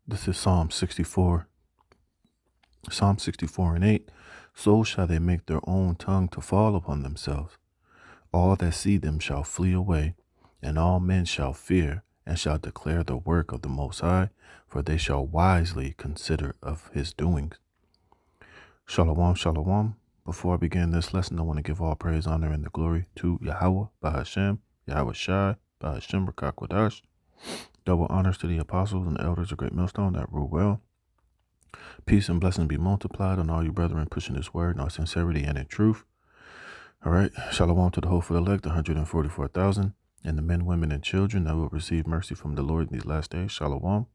This is Psalm 64. Psalm 64 and 8. So shall they make their own tongue to fall upon themselves. All that see them shall flee away, and all men shall fear, and shall declare the work of the Most High, for they shall wisely consider of his doings. Shalom, shalom. Before I begin this lesson, I want to give all praise, honor, and the glory to Yahweh, Bahashem, Yahweh Shai, Bahashem, Rakakwadash. Double honors to the apostles and elders of Great Millstone that rule well. Peace and blessings be multiplied on all you brethren pushing this word in all sincerity and in truth. All right. Shalom to the hopeful elect, 144,000, and the men, women, and children that will receive mercy from the Lord in these last days. Shalom.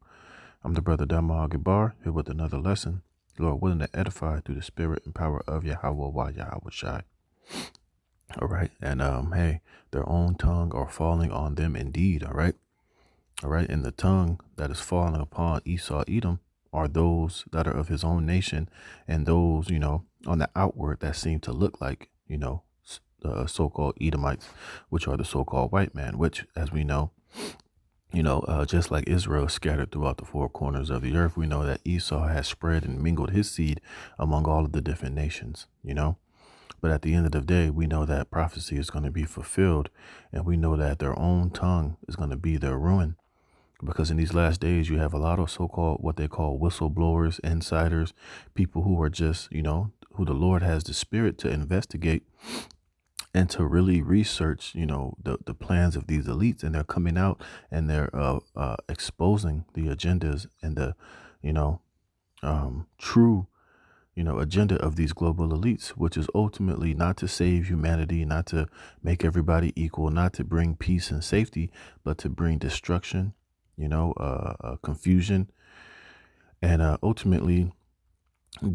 I'm the brother Dama Gabar, here with another lesson. Lord willing to edify through the spirit and power of Yahweh Yahweh Shai. All right. And hey, their own tongue are falling on them indeed. All right. All right. And the tongue that is falling upon Esau, Edom, are those that are of his own nation, and those, on the outward that seem to look like, the so-called Edomites, which are the so-called white man, which, as we know, just like Israel scattered throughout the four corners of the earth, we know that Esau has spread and mingled his seed among all of the different nations, But at the end of the day, we know that prophecy is going to be fulfilled, and we know that their own tongue is going to be their ruin. Because in these last days, you have a lot of so-called, what they call whistleblowers, insiders, people who are just, who the Lord has the spirit to investigate and to really research, the plans of these elites. And they're coming out and they're exposing the agendas and the, true, agenda of these global elites, which is ultimately not to save humanity, not to make everybody equal, not to bring peace and safety, but to bring destruction, confusion, and ultimately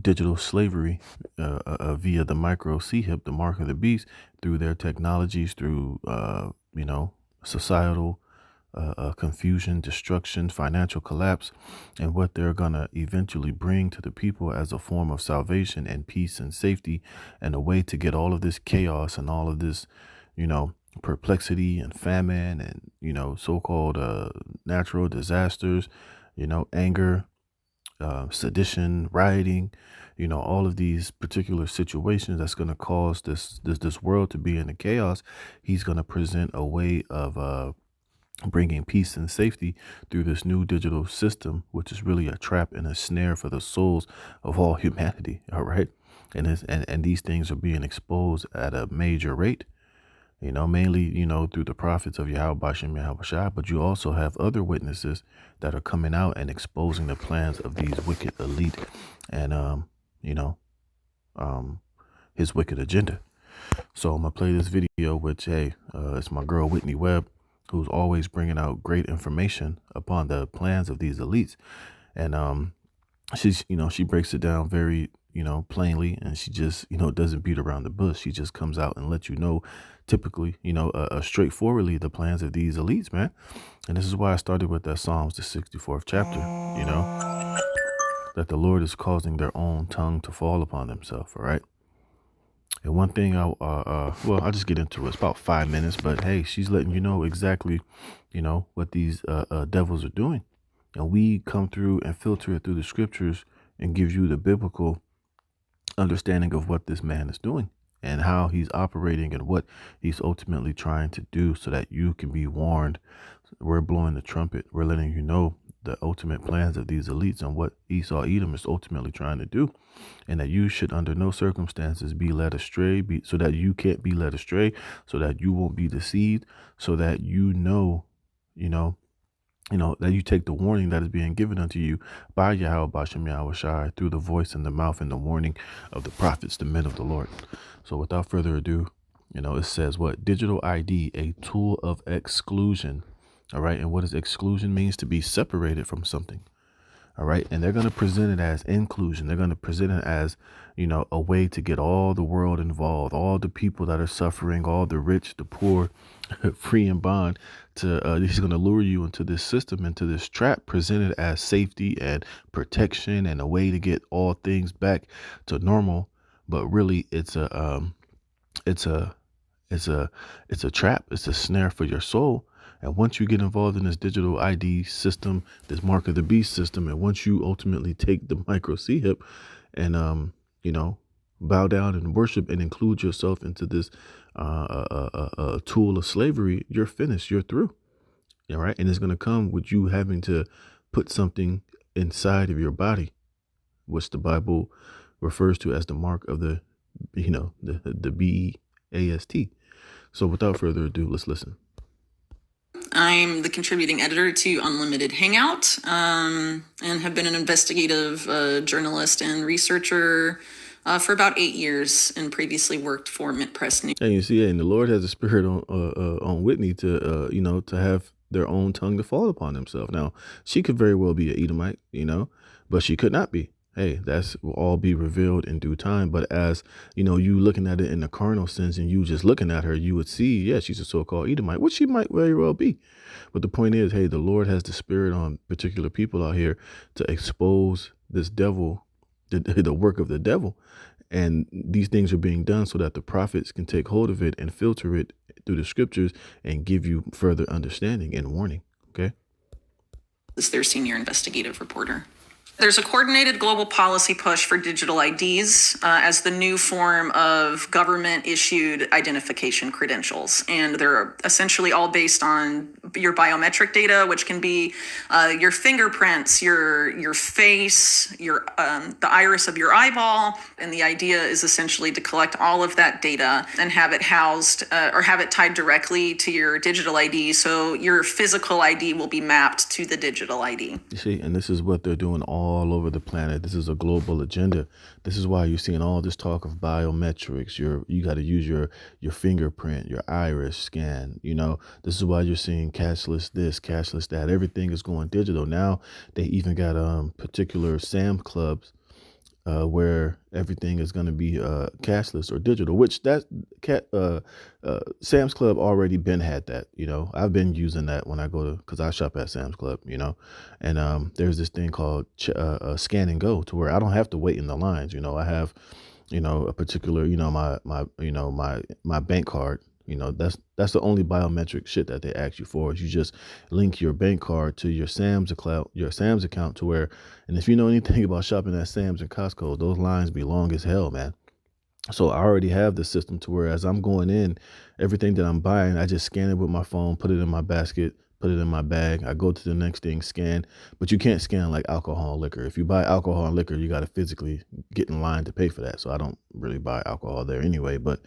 digital slavery via the micro C-hip, the mark of the beast, through their technologies, through, societal confusion, destruction, financial collapse, and what they're going to eventually bring to the people as a form of salvation and peace and safety, and a way to get all of this chaos and all of this, perplexity and famine and, so-called natural disasters, anger, sedition, rioting, all of these particular situations that's going to cause this world to be in a chaos. He's going to present a way of bringing peace and safety through this new digital system, which is really a trap and a snare for the souls of all humanity. All right. And these things are being exposed at a major rate, mainly, through the prophets of Yahweh Bashem Yahweh Shai, but you also have other witnesses that are coming out and exposing the plans of these wicked elite and, his wicked agenda. So I'm going to play this video, which, hey, it's my girl Whitney Webb, who's always bringing out great information upon the plans of these elites. And she's, she breaks it down very, plainly, and she just, doesn't beat around the bush. She just comes out and lets you know, typically, straightforwardly, the plans of these elites, man. And this is why I started with that Psalms, the 64th chapter, that the Lord is causing their own tongue to fall upon themselves. All right. And one thing I'll just get into it. It's about 5 minutes, but hey, she's letting you know exactly, what these devils are doing. And we come through and filter it through the scriptures and give you the biblical understanding of what this man is doing and how he's operating and what he's ultimately trying to do, so that you can be warned. We're blowing the trumpet. We're letting you know the ultimate plans of these elites and what Esau Edom is ultimately trying to do, and that you should under no circumstances be led astray, so that you can't be led astray, so that you won't be deceived, so that that you take the warning that is being given unto you by Yahweh Bashem Yahweh Shai through the voice and the mouth and the warning of the prophets, the men of the Lord. So without further ado, it says what? Digital ID, a tool of exclusion. All right. And what does exclusion means? To be separated from something. All right. And they're going to present it as inclusion. They're going to present it as, a way to get all the world involved, all the people that are suffering, all the rich, the poor, free and bond. He's going to lure you into this system, into this trap, presented as safety and protection and a way to get all things back to normal. But really, it's a trap. It's a snare for your soul, And once you get involved in this digital ID system, this mark of the beast system, and once you ultimately take the micro C hip and you know, bow down and worship and include yourself into this tool of slavery, you're finished. You're through. All right, and it's going to come with you having to put something inside of your body, which the Bible refers to as the mark of the, the BEAST. So without further ado, let's listen. I'm the contributing editor to Unlimited Hangout, and have been an investigative journalist and researcher for about 8 years, and previously worked for Mint Press News. And you see, and the Lord has a spirit on Whitney to to have their own tongue to fall upon themselves. Now, she could very well be an Edomite, but she could not be. Hey, that's will all be revealed in due time. But as you looking at it in the carnal sense, and you just looking at her, you would see, yeah, she's a so-called Edomite, which she might very well be. But the point is, hey, the Lord has the spirit on particular people out here to expose this devil, the work of the devil. And these things are being done so that the prophets can take hold of it and filter it through the scriptures and give you further understanding and warning. Okay. Is their senior investigative reporter. There's a coordinated global policy push for digital IDs as the new form of government-issued identification credentials. And they're essentially all based on your biometric data, which can be your fingerprints, your face, the iris of your eyeball. And the idea is essentially to collect all of that data and have it housed or have it tied directly to your digital ID. So your physical ID will be mapped to the digital ID. You see, and this is what they're doing all over the planet. This is a global agenda. This is why you're seeing all this talk of biometrics. You got to use your fingerprint, your iris scan. This is why you're seeing cashless this, cashless that. Everything is going digital now. They even got particular Sam clubs where everything is going to be cashless or digital, which Sam's Club already been had that. I've been using that when I go to, because I shop at Sam's Club, and there's this thing called scan and go, to where I don't have to wait in the lines. I have a particular my bank card. That's the only biometric shit that they ask you for, is you just link your bank card to your Sam's account, to where, and if you know anything about shopping at Sam's and Costco, those lines be long as hell, man. So I already have the system to where, as I'm going in, everything that I'm buying, I just scan it with my phone, put it in my basket, put it in my bag. I go to the next thing, scan. But you can't scan like alcohol and liquor. If you buy alcohol and liquor, you got to physically get in line to pay for that. So I don't really buy alcohol there anyway. But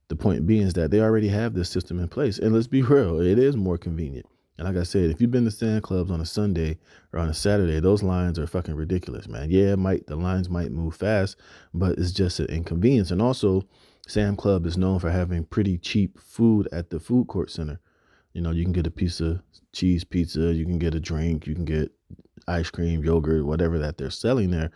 the point being is that they already have this system in place. And let's be real, it is more convenient. And like I said, if you've been to Sand Clubs on a Sunday or on a Saturday, those lines are fucking ridiculous, man. Yeah, the lines might move fast, but it's just an inconvenience. And also, Sam Club is known for having pretty cheap food at the food court center. You can get a piece of cheese pizza, you can get a drink, you can get ice cream, yogurt, whatever that they're selling there,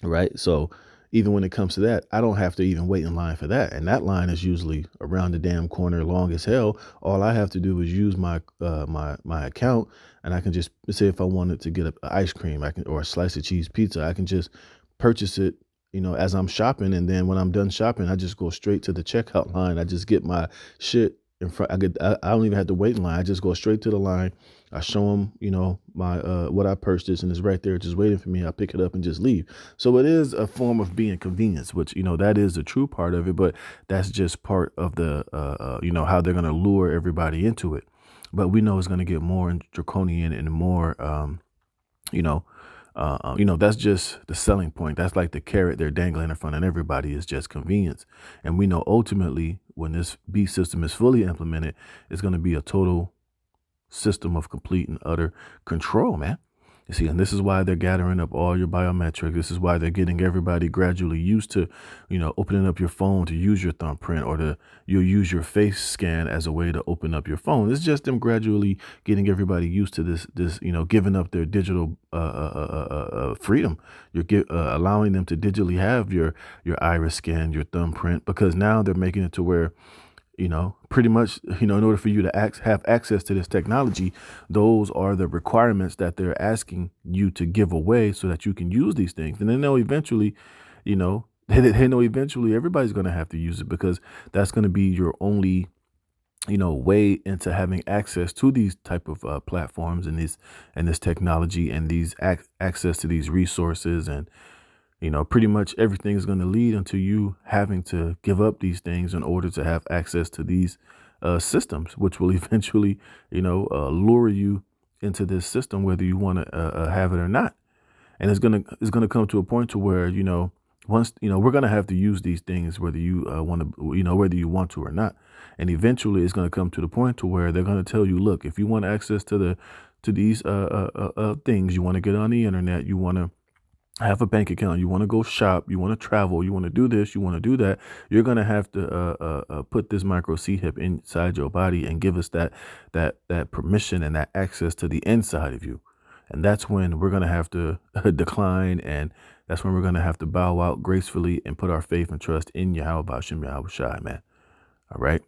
right? So even when it comes to that, I don't have to even wait in line for that. And that line is usually around the damn corner, long as hell. All I have to do is use my account, and I can just say, if I wanted to get an ice cream, or a slice of cheese pizza, I can just purchase it, as I'm shopping. And then when I'm done shopping, I just go straight to the checkout line. I just get my shit in front. I don't even have to wait in line. I just go straight to the line. I show them, my what I purchased, and it's right there just waiting for me. I pick it up and just leave. So it is a form of being convenience, which, that is the true part of it. But that's just part of the, how they're going to lure everybody into it. But we know it's going to get more draconian and more, that's just the selling point. That's like the carrot they're dangling in front of everybody, is just convenience. And we know ultimately, when this beast system is fully implemented, it's going to be a total system of complete and utter control, man. You see, and this is why they're gathering up all your biometrics. This is why they're getting everybody gradually used to, opening up your phone to use your thumbprint, or you'll use your face scan as a way to open up your phone. It's just them gradually getting everybody used to this, giving up their digital freedom. You're allowing them to digitally have your iris scan, your thumbprint, because now they're making it to where, pretty much, in order for you to have access to this technology, those are the requirements that they're asking you to give away so that you can use these things. And then they'll eventually, they know eventually everybody's going to have to use it, because that's going to be your only way into having access to these type of platforms and this technology and these access to these resources. And pretty much everything is going to lead into you having to give up these things in order to have access to these systems, which will eventually lure you into this system, whether you want to have it or not. And it's gonna come to a point to where once we're gonna have to use these things, whether you want to, whether you want to or not. And eventually it's gonna come to the point to where they're gonna tell you, look, if you want access to these things, you want to get on the internet, you want to have a bank account, you want to go shop, you want to travel, you want to do this, you want to do that, you're going to have to put this micro C-hip inside your body and give us that permission and that access to the inside of you. And that's when we're going to have to decline, and that's when we're going to have to bow out gracefully and put our faith and trust in Yahweh Ba'Shem Yahweh Shai, man. All right.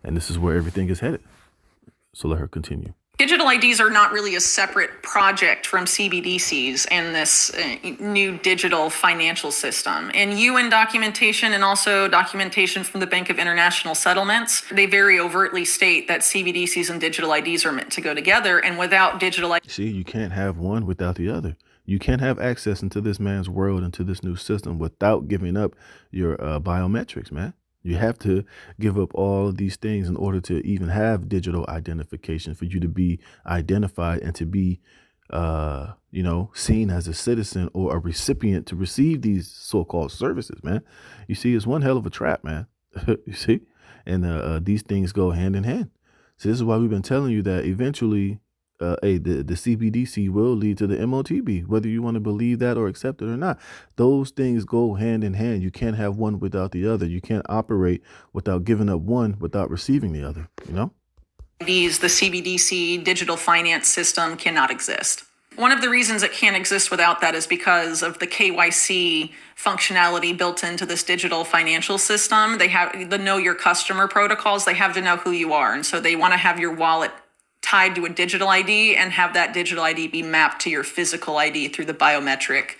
And this is where everything is headed. So let her continue. Digital IDs are not really a separate project from CBDCs and this new digital financial system. In UN documentation and also documentation from the Bank of International Settlements, they very overtly state that CBDCs and digital IDs are meant to go together. And without digital IDs... See, you can't have one without the other. You can't have access into this man's world, into this new system, without giving up your biometrics, man. You have to give up all of these things in order to even have digital identification, for you to be identified and to be, seen as a citizen or a recipient to receive these so-called services, man. You see, it's one hell of a trap, man. You see, and these things go hand in hand. So this is why we've been telling you that eventually, the CBDC will lead to the MOTB, whether you want to believe that or accept it or not. Those things go hand in hand. You can't have one without the other. You can't operate without giving up one without receiving the other, The CBDC digital finance system cannot exist. One of the reasons it can't exist without that is because of the KYC functionality built into this digital financial system. They have the know your customer protocols. They have to know who you are. And so they want to have your wallet tied to a digital ID and have that digital ID be mapped to your physical ID through the biometric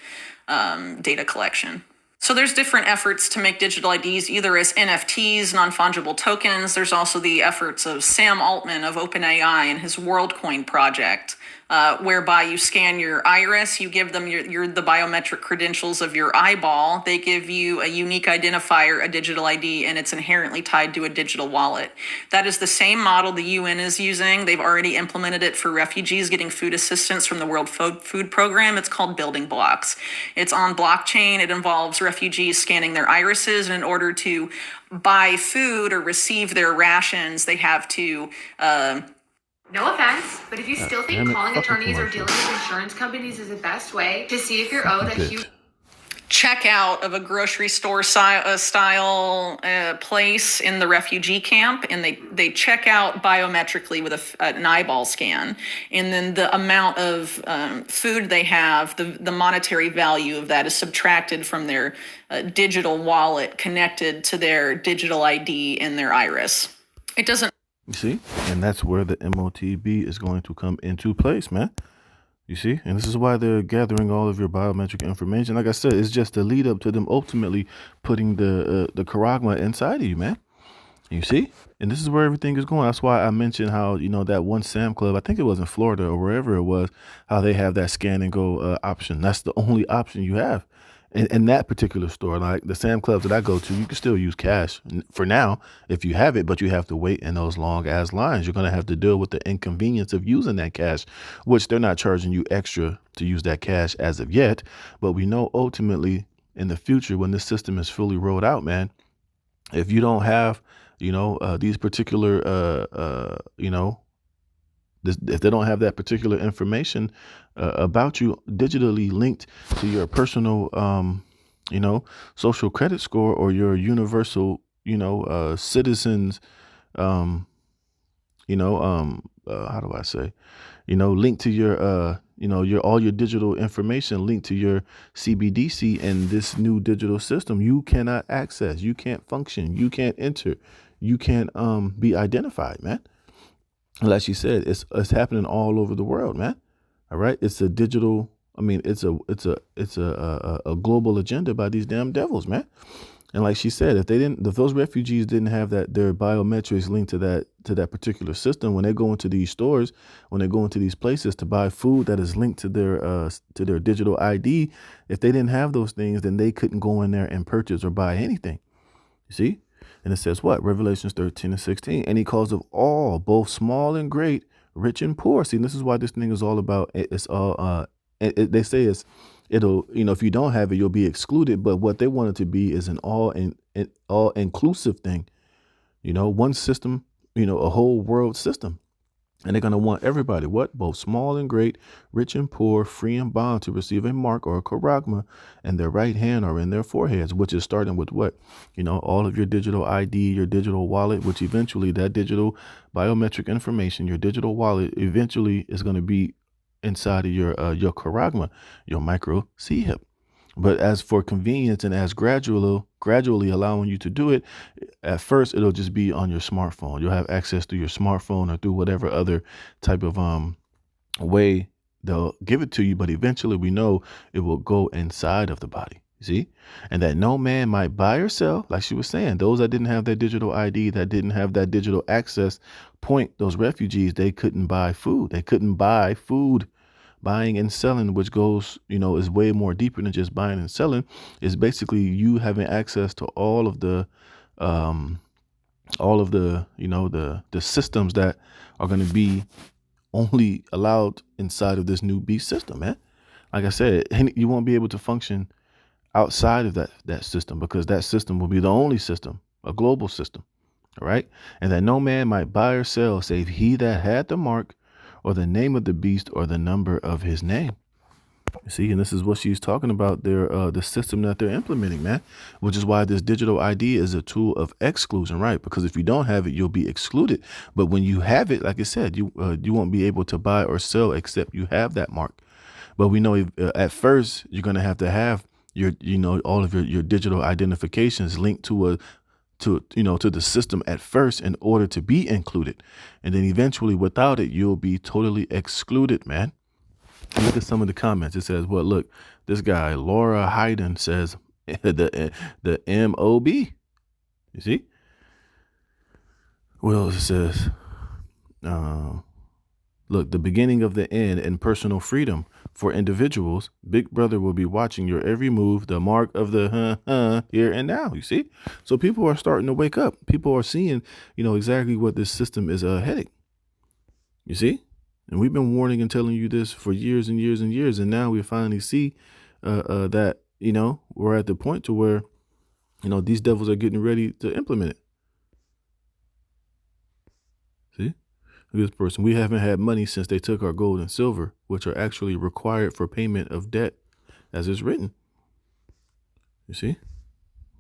data collection. So there's different efforts to make digital IDs either as NFTs, non-fungible tokens. There's also the efforts of Sam Altman of OpenAI and his WorldCoin project, whereby you scan your iris, you give them the biometric credentials of your eyeball. They give you a unique identifier, a digital ID, and it's inherently tied to a digital wallet. That is the same model the UN is using. They've already implemented it for refugees getting food assistance from the World Food Program. It's called Building Blocks. It's on blockchain. It involves refugees scanning their irises, and in order to buy food or receive their rations, they have to no offense, but if you still think calling attorneys or dealing with insurance companies is the best way to see if you're owed a huge checkout of a grocery store style place in the refugee camp, and they check out biometrically with an eyeball scan, and then the amount of food they have, the monetary value of that is subtracted from their digital wallet connected to their digital ID and their iris. It doesn't. You see, and that's where the MOTB is going to come into place, man. You see, and this is why they're gathering all of your biometric information. Like I said, it's just the lead up to them ultimately putting the charagma inside of you, man. You see, and this is where everything is going. That's why I mentioned how, that one Sam Club, I think it was in Florida or wherever it was, how they have that scan and go option. That's the only option you have. In that particular store, like the Sam Clubs that I go to, you can still use cash for now if you have it, but you have to wait in those long ass lines. You're going to have to deal with the inconvenience of using that cash, which they're not charging you extra to use that cash as of yet. But we know ultimately in the future, when this system is fully rolled out, man, if you don't have, these particular, if they don't have that particular information about you digitally linked to your personal, social credit score or your universal, citizens, how do I say, linked to your, all your digital information linked to your CBDC and this new digital system, you cannot access, you can't function, you can't enter, you can't be identified, man. Like you said, it's happening all over the world, man. All right. It's a digital. I mean, it's a global agenda by these damn devils, man. And like she said, if those refugees didn't have their biometrics linked to that particular system, when they go into these stores, when they go into these places to buy food that is linked to their digital ID, if they didn't have those things, then they couldn't go in there and purchase or buy anything. You see? And it says what? Revelations 13:16. And he calls of all, both small and great, rich and poor. See, and this is why this thing is all about. It's all. They say it'll. If you don't have it, you'll be excluded. But what they want it to be is an all inclusive thing. One system. A whole world system. And they're going to want everybody, both small and great, rich and poor, free and bond, to receive a mark or a charagma in their right hand or in their foreheads, which is starting with what? All of your digital ID, your digital wallet, which eventually that digital biometric information, your digital wallet, eventually is going to be inside of your charagma, your micro C-hip. But as for convenience and as gradually allowing you to do it, at first it'll just be on your smartphone. You'll have access through your smartphone or through whatever other type of way they'll give it to you. But eventually we know it will go inside of the body. See? And that no man might buy or sell, like she was saying, those that didn't have their digital ID, that didn't have that digital access point, those refugees, they couldn't buy food. They couldn't buy food. Buying and selling, which goes, is way more deeper than just buying and selling, is basically you having access to all of the, the systems that are going to be only allowed inside of this new beast system, man. Like I said, you won't be able to function outside of that system, because that system will be the only system, a global system. All right. And that no man might buy or sell save he that had the mark or the name of the beast or the number of his name. You see, and this is what she's talking about there, the system that they're implementing, man, which is why this digital ID is a tool of exclusion, right? Because if you don't have it, you'll be excluded. But when you have it, like I said, you won't be able to buy or sell except you have that mark. But we know at first you're going to have your, all of your digital identifications linked to the system at first in order to be included. And then eventually without it, you'll be totally excluded, man. Look at some of the comments. It says, well, look, this guy, Laura Hayden, says the MOB. You see? Well, it says, look, the beginning of the end and personal freedom for individuals. Big Brother will be watching your every move, the mark of the here and now. You see? So people are starting to wake up. People are seeing, exactly what this system is heading. You see? And we've been warning and telling you this for years and years and years. And now we finally see that, we're at the point to where, these devils are getting ready to implement it. See? This person, we haven't had money since they took our gold and silver, which are actually required for payment of debt, as is written. You see?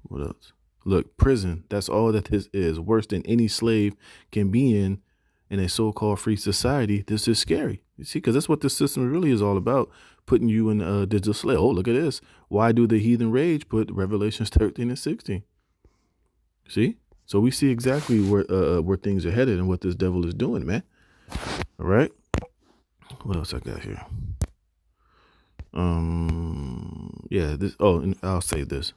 What else? Look, prison, that's all that this is. Worse than any slave can be in a so-called free society. This is scary. You see, because that's what this system really is all about, putting you in a digital slave. Oh, look at this. Why do the heathen rage? Put Revelations 13:16. See? So we see exactly where things are headed and what this devil is doing, man. All right. What else I got here? Yeah, this. Oh, and I'll save this.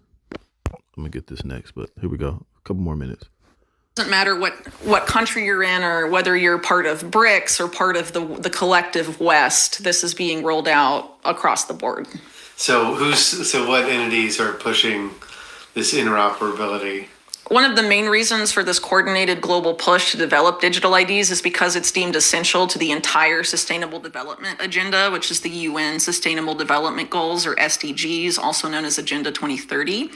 I'm gonna get this next, but here we go. A couple more minutes. Doesn't matter what country you're in or whether you're part of BRICS or part of the collective West. This is being rolled out across the board. So what entities are pushing this interoperability? One of the main reasons for this coordinated global push to develop digital IDs is because it's deemed essential to the entire Sustainable Development Agenda, which is the UN Sustainable Development Goals, or SDGs, also known as Agenda 2030.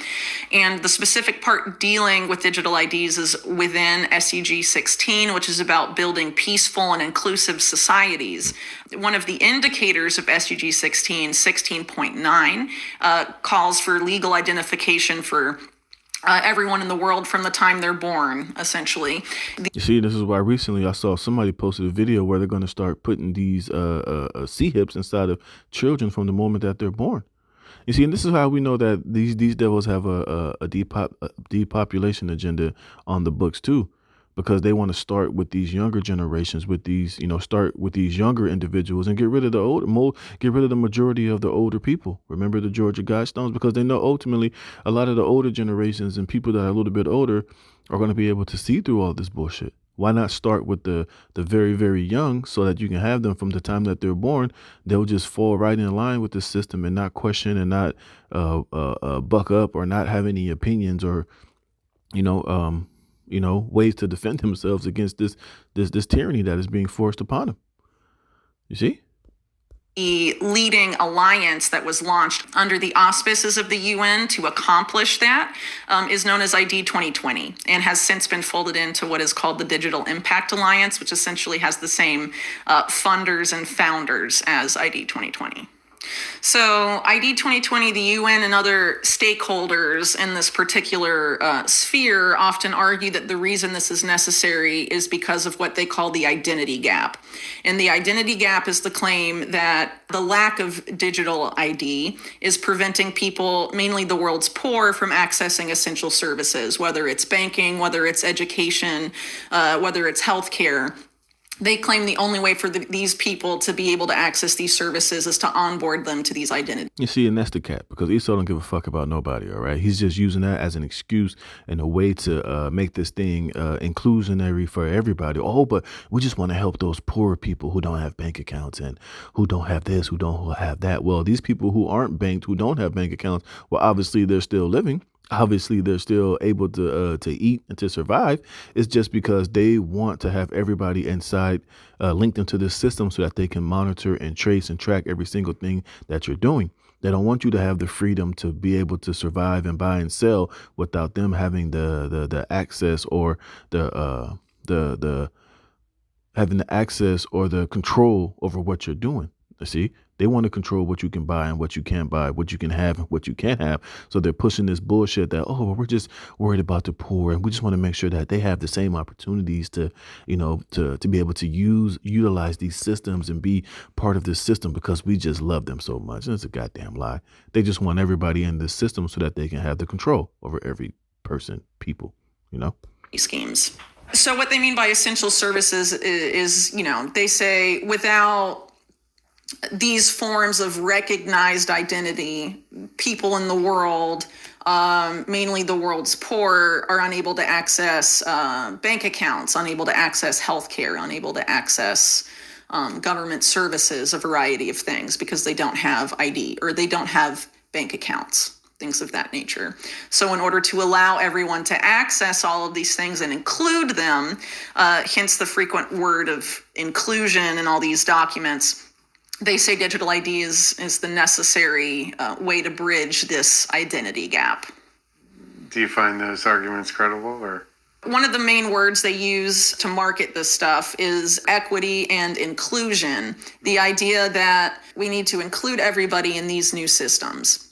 And the specific part dealing with digital IDs is within SDG 16, which is about building peaceful and inclusive societies. One of the indicators of SDG 16, 16.9, calls for legal identification for everyone in the world from the time they're born, essentially. You see, this is why recently I saw somebody posted a video where they're going to start putting these C-hips inside of children from the moment that they're born. You see, and this is how we know that these devils have a depopulation agenda on the books too, because they want to start with these younger generations, with these, start with these younger individuals and get rid of get rid of the majority of the older people. Remember the Georgia Guidestones? Because they know ultimately a lot of the older generations and people that are a little bit older are going to be able to see through all this bullshit. Why not start with the very, very young so that you can have them from the time that they're born? They'll just fall right in line with the system and not question and not buck up or not have any opinions or, ways to defend themselves against this tyranny that is being forced upon them. You see? The leading alliance that was launched under the auspices of the UN to accomplish that is known as ID 2020 and has since been folded into what is called the Digital Impact Alliance, which essentially has the same funders and founders as ID 2020. So ID 2020, the UN and other stakeholders in this particular sphere often argue that the reason this is necessary is because of what they call the identity gap. And the identity gap is the claim that the lack of digital ID is preventing people, mainly the world's poor, from accessing essential services, whether it's banking, whether it's education, whether it's healthcare. They claim the only way for these people to be able to access these services is to onboard them to these identities. You see, and that's the cap, because Esau don't give a fuck about nobody, all right? He's just using that as an excuse and a way to make this thing inclusionary for everybody. Oh, but we just want to help those poor people who don't have bank accounts and who don't have this, who don't have that. Well, these people who aren't banked, who don't have bank accounts, well, obviously they're still living. Obviously, they're still able to eat and to survive. It's just because they want to have everybody inside linked into this system so that they can monitor and trace and track every single thing that you're doing. They don't want you to have the freedom to be able to survive and buy and sell without them having the access or the having the access or the control over what you're doing. You see? They want to control what you can buy and what you can't buy, what you can have and what you can't have. So they're pushing this bullshit that, we're just worried about the poor. And we just want to make sure that they have the same opportunities to be able to utilize these systems and be part of this system because we just love them so much. And it's a goddamn lie. They just want everybody in this system so that they can have the control over every person, people, schemes. So what they mean by essential services is they say without these forms of recognized identity, people in the world, mainly the world's poor, are unable to access bank accounts, unable to access healthcare, unable to access government services, a variety of things, because they don't have ID or they don't have bank accounts, things of that nature. So in order to allow everyone to access all of these things and include them, hence the frequent word of inclusion in all these documents, they say digital ID is the necessary way to bridge this identity gap. Do you find those arguments credible, or? One of the main words they use to market this stuff is equity and inclusion. The idea that we need to include everybody in these new systems.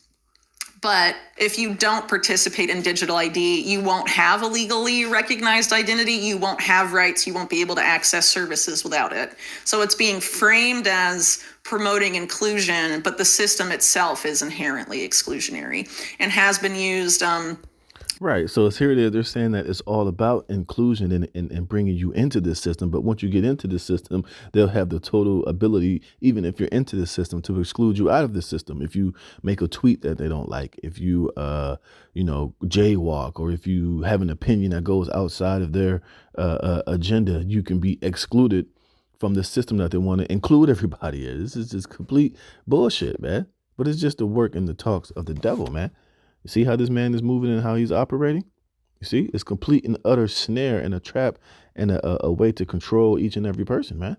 But if you don't participate in digital ID, you won't have a legally recognized identity. You won't have rights. You won't be able to access services without it. So it's being framed as promoting inclusion, but the system itself is inherently exclusionary and has been used. Right. So it's here it is. They're saying that it's all about inclusion and bringing you into this system. But once you get into the system, they'll have the total ability, even if you're into the system, to exclude you out of the system. If you make a tweet that they don't like, if you, jaywalk, or if you have an opinion that goes outside of their agenda, you can be excluded from the system that they want to include everybody in. This is just complete bullshit, man. But it's just the work and the talks of the devil, man. You see how this man is moving and how he's operating? You see, it's complete and utter snare and a trap and a way to control each and every person, man.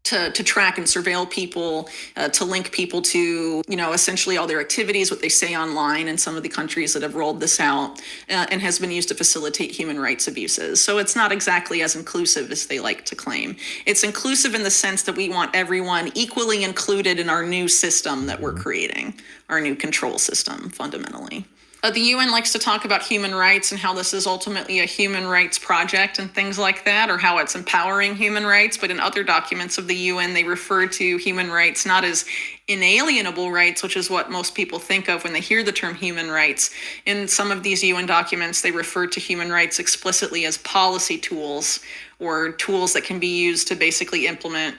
To track and surveil people, to link people to, essentially all their activities, what they say online in some of the countries that have rolled this out, and has been used to facilitate human rights abuses. So it's not exactly as inclusive as they like to claim. It's inclusive in the sense that we want everyone equally included in our new system that we're creating, our new control system, fundamentally. The UN likes to talk about human rights and how this is ultimately a human rights project and things like that, or how it's empowering human rights. But in other documents of the UN, they refer to human rights not as inalienable rights, which is what most people think of when they hear the term human rights. In some of these UN documents, they refer to human rights explicitly as policy tools, or tools that can be used to basically implement,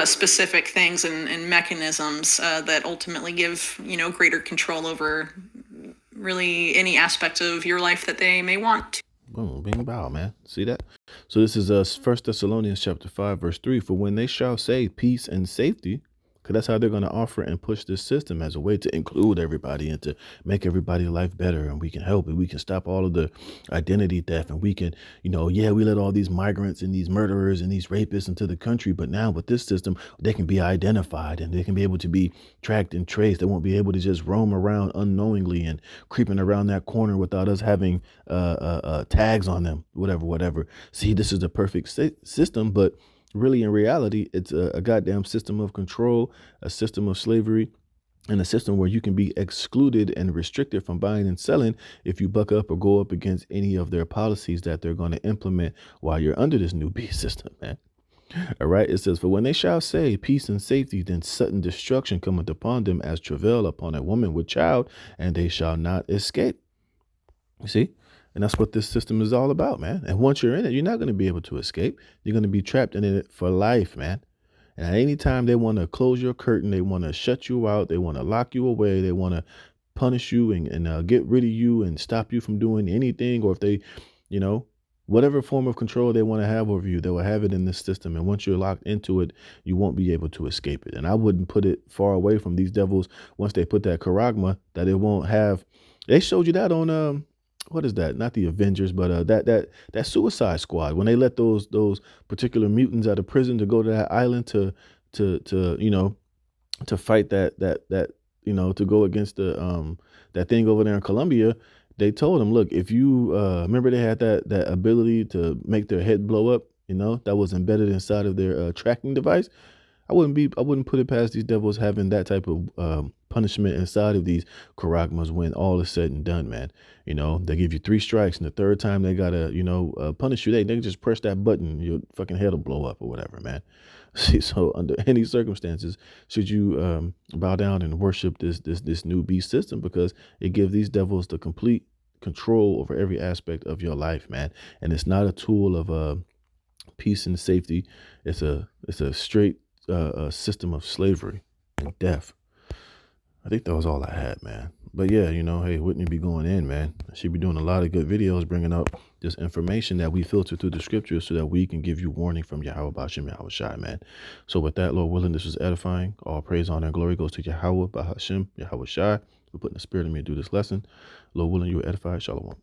specific things and mechanisms that ultimately give, greater control over really any aspect of your life that they may want. Boom, bing, bow, man. See that? So this is 1 Thessalonians chapter 5, verse 3. For when they shall say peace and safety, because that's how they're going to offer and push this system as a way to include everybody and to make everybody's life better. And we can help it. We can stop all of the identity theft. And we can, we let all these migrants and these murderers and these rapists into the country. But now with this system, they can be identified and they can be able to be tracked and traced. They won't be able to just roam around unknowingly and creeping around that corner without us having tags on them, whatever. See, this is the perfect system, but really, in reality, it's a goddamn system of control, a system of slavery, and a system where you can be excluded and restricted from buying and selling if you buck up or go up against any of their policies that they're going to implement while you're under this new beast system, man. All right. It says, for when they shall say peace and safety, then sudden destruction cometh upon them as travail upon a woman with child, and they shall not escape. You see? And that's what this system is all about, man. And once you're in it, you're not going to be able to escape. You're going to be trapped in it for life, man. And at any time they want to close your curtain, they want to shut you out, they want to lock you away, they want to punish you and get rid of you and stop you from doing anything. Or if they, whatever form of control they want to have over you, they will have it in this system. And once you're locked into it, you won't be able to escape it. And I wouldn't put it far away from these devils once they put that charagma that it won't have. They showed you that on what is that? Not the Avengers, but that Suicide Squad, when they let those particular mutants out of prison to go to that island to fight that to go against the that thing over there in Colombia. They told them, look, if you remember, they had that ability to make their head blow up, that was embedded inside of their tracking device. I wouldn't put it past these devils having that type of punishment inside of these charagmas when all is said and done, man. They give you 3 strikes, and the third time they gotta, punish you. They can just press that button, your fucking head will blow up or whatever, man. See, so under any circumstances, should you bow down and worship this new beast system, because it gives these devils the complete control over every aspect of your life, man. And it's not a tool of peace and safety. It's a straight system of slavery and death. I think that was all I had, man. But yeah, hey, Whitney be going in, man. She be doing a lot of good videos bringing up this information that we filter through the scriptures so that we can give you warning from Yahweh Ba'Shem Yahweh Shai, man. So with that, Lord willing, this was edifying. All praise, honor, and glory goes to Yahweh Ba'Shem Yahweh Shai for putting the spirit in me to do this lesson. Lord willing, you were edified. Shalom.